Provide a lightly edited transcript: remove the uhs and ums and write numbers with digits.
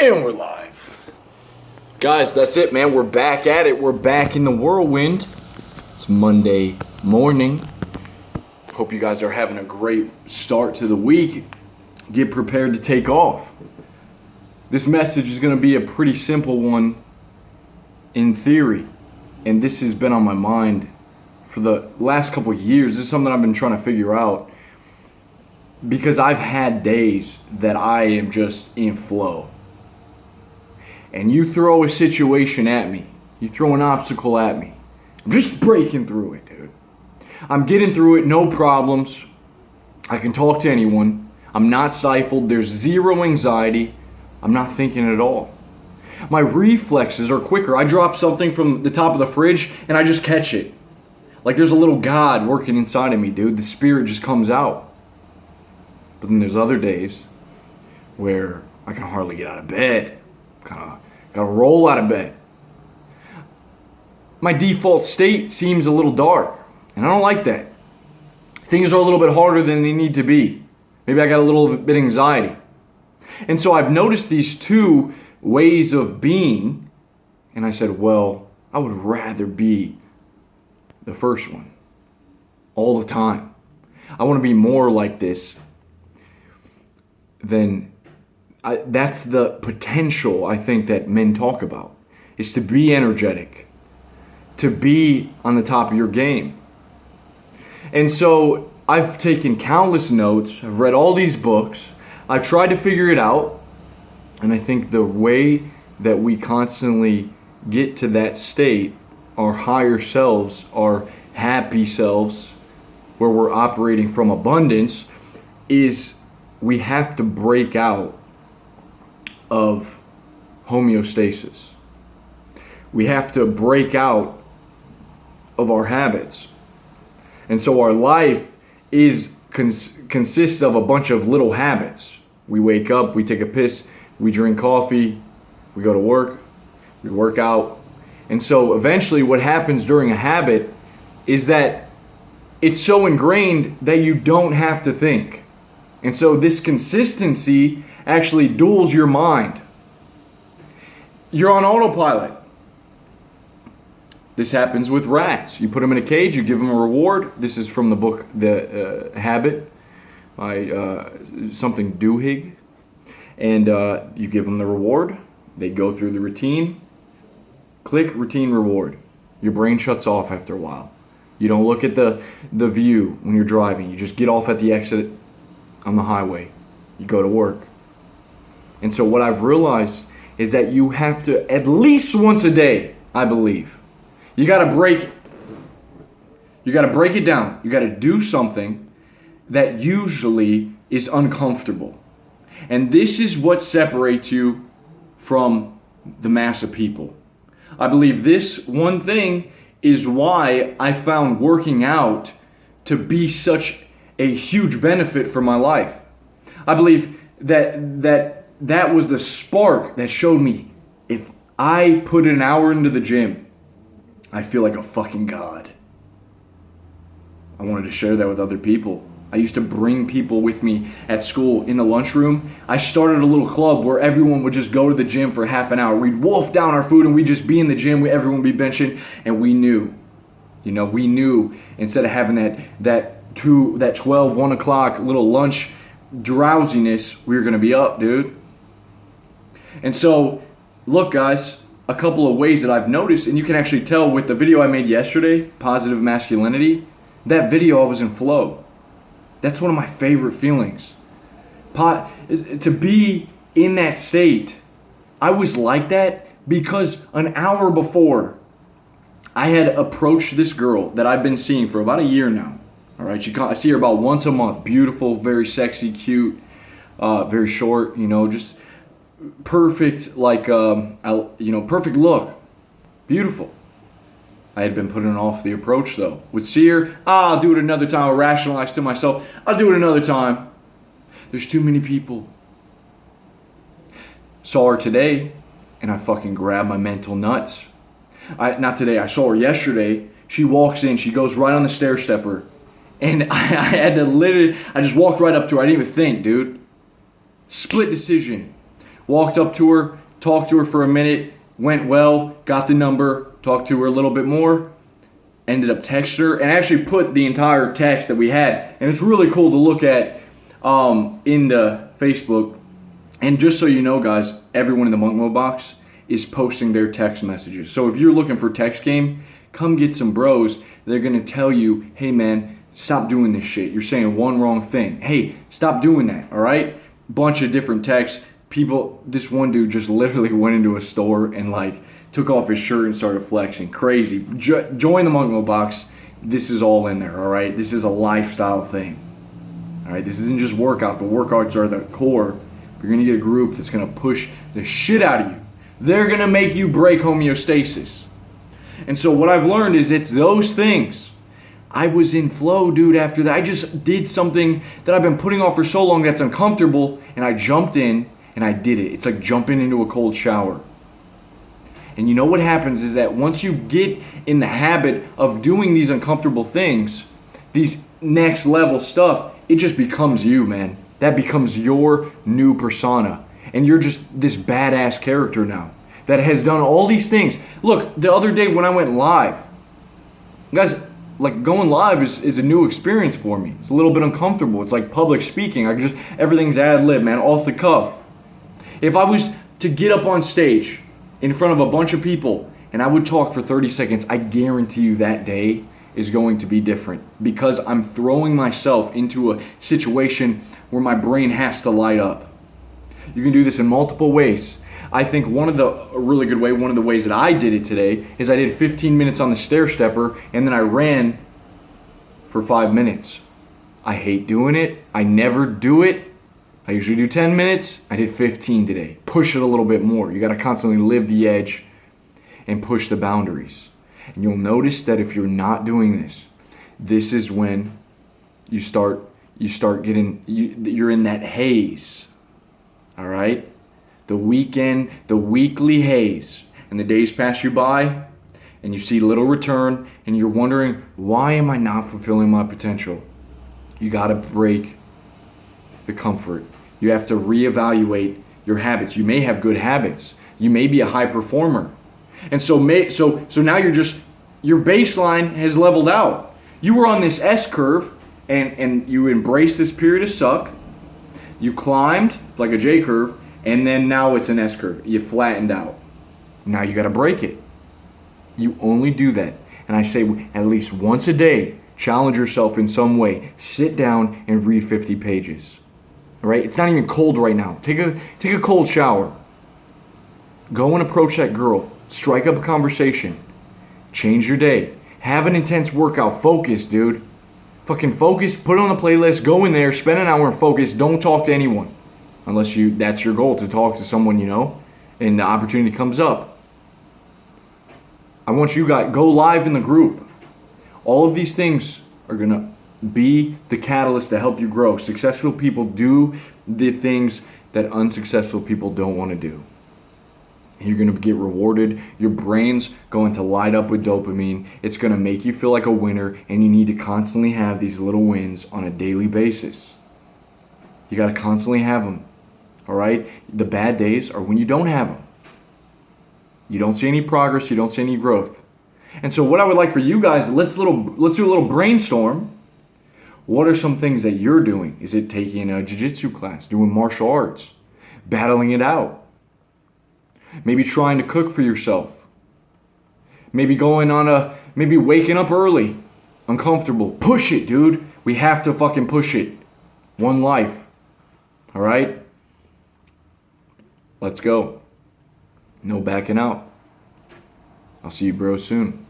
And we're live. Guys, that's it, man. We're back at it. We're back in the whirlwind. It's Monday morning. Hope you guys are having a great start to the week. Get prepared to take off. This message is going to be a pretty simple one in theory. And this has been on my mind for the last couple of years. This is something I've been trying to figure out. Because I've had days that I am just in flow. And you throw a situation at me. You throw an obstacle at me. I'm just breaking through it, dude. I'm getting through it, no problems. I can talk to anyone. I'm not stifled. There's zero anxiety. I'm not thinking at all. My reflexes are quicker. I drop something from the top of the fridge and I just catch it. Like there's a little God working inside of me, dude. The spirit just comes out. But then there's other days where I can hardly get out of bed. Gotta roll out of bed. My default state seems a little dark, and I don't like that. Things are a little bit harder than they need to be. Maybe I got a little bit of anxiety. And so I've noticed these two ways of being, and I said, well, I would rather be the first one all the time. I want to be more like this than that's the potential I think that men talk about, is to be energetic, to be on the top of your game. And so I've taken countless notes, I've read all these books, I've tried to figure it out, and I think the way that we constantly get to that state, our higher selves, our happy selves, where we're operating from abundance, is we have to break out of homeostasis. We have to break out of our habits. And so our life consists of a bunch of little habits. We wake up, we take a piss, we drink coffee, we go to work, we work out. And so eventually what happens during a habit is that it's so ingrained that you don't have to think. And so this consistency actually duels your mind. You're on autopilot. This happens with rats. You put them in a cage, you give them a reward. This is from the book The Habit by something Duhigg. And you give them the reward. They go through the routine. Click routine reward. Your brain shuts off after a while. You don't look at the view when you're driving. You just get off at the exit on the highway. You go to work. And so what I've realized is that you have to, at least once a day, I believe, you got to break it down. You got to do something that usually is uncomfortable. And this is what separates you from the mass of people. I believe this one thing is why I found working out to be such a huge benefit for my life. I believe that was the spark that showed me if I put an hour into the gym, I feel like a fucking god. I wanted to share that with other people. I used to bring people with me at school in the lunchroom. I started a little club where everyone would just go to the gym for half an hour. We'd wolf down our food and we'd just be in the gym. Everyone would be benching, and we knew instead of having that 12, 1 o'clock little lunch drowsiness, we were going to be up, dude. And so, look guys, a couple of ways that I've noticed, and you can actually tell with the video I made yesterday, Positive Masculinity, that video I was in flow. That's one of my favorite feelings. To be in that state, I was like that because an hour before, I had approached this girl that I've been seeing for about a year now. All right, I see her about once a month. Beautiful, very sexy, cute, very short. Just perfect, perfect look, beautiful. I had been putting off the approach though. Would see her, I'll do it another time. I'll rationalize to myself, I'll do it another time. There's too many people. Saw her today, and I fucking grabbed my mental nuts. Not today, I saw her yesterday. She walks in, she goes right on the stair stepper. And I had to I just walked right up to her. I didn't even think, dude. Split decision. Walked up to her, talked to her for a minute, went well, got the number, talked to her a little bit more, ended up texting her, and actually put the entire text that we had. And it's really cool to look at in the Facebook. And just so you know, guys, everyone in the Monk Mode box is posting their text messages. So if you're looking for text game, come get some bros. They're going to tell you, hey man, stop doing this shit. You're saying one wrong thing. Hey, stop doing that, all right? Bunch of different texts. People, this one dude just literally went into a store and like took off his shirt and started flexing. Crazy. Join the Monk Mode box. This is all in there, all right? This is a lifestyle thing. All right, this isn't just workout. The workouts are the core. You're going to get a group that's going to push the shit out of you. They're going to make you break homeostasis. And so what I've learned is it's those things. I was in flow, dude, after that. I just did something that I've been putting off for so long that's uncomfortable, and I jumped in and I did it. It's like jumping into a cold shower. And you know what happens is that once you get in the habit of doing these uncomfortable things, these next level stuff, it just becomes you, man. That becomes your new persona. And you're just this badass character now that has done all these things. Look, the other day when I went live, guys, like going live is a new experience for me. It's a little bit uncomfortable. It's like public speaking. Everything's ad lib, man, off the cuff. If I was to get up on stage in front of a bunch of people and I would talk for 30 seconds, I guarantee you that day is going to be different because I'm throwing myself into a situation where my brain has to light up. You can do this in multiple ways. I think one of the ways that I did it today is I did 15 minutes on the stair stepper and then I ran for 5 minutes. I hate doing it. I never do it. I usually do 10 minutes. I did 15 today. Push it a little bit more. You got to constantly live the edge and push the boundaries. And you'll notice that if you're not doing this, this is when you start getting, you're in that haze. All right? The weekly haze. And the days pass you by and you see little return and you're wondering, why am I not fulfilling my potential? You got to break the comfort. You have to reevaluate your habits. You may have good habits. You may be a high performer. And so now your baseline has leveled out. You were on this S curve and you embraced this period of suck. You climbed, it's like a J curve, and then now it's an S curve. You flattened out. Now you got to break it. You only do that. And I say at least once a day, challenge yourself in some way. Sit down and read 50 pages. All right? It's not even cold right now. Take a cold shower. Go and approach that girl. Strike up a conversation. Change your day. Have an intense workout. Focus, dude. Fucking focus. Put it on the playlist. Go in there. Spend an hour and focus. Don't talk to anyone. Unless that's your goal, to talk to someone you know and the opportunity comes up. I want you guys, go live in the group. All of these things are going to be the catalyst to help you grow. Successful people do the things that unsuccessful people don't want to do. You're going to get rewarded. Your brain's going to light up with dopamine. It's going to make you feel like a winner, and you need to constantly have these little wins on a daily basis. You got to constantly have them. All right? The bad days are when you don't have them. You don't see any progress. You don't see any growth. And so what I would like for you guys, let's do a little brainstorm. What are some things that you're doing? Is it taking a jiu-jitsu class, doing martial arts, battling it out? Maybe trying to cook for yourself. Maybe maybe waking up early, uncomfortable. Push it, dude. We have to fucking push it. One life. All right? Let's go. No backing out. I'll see you bros soon.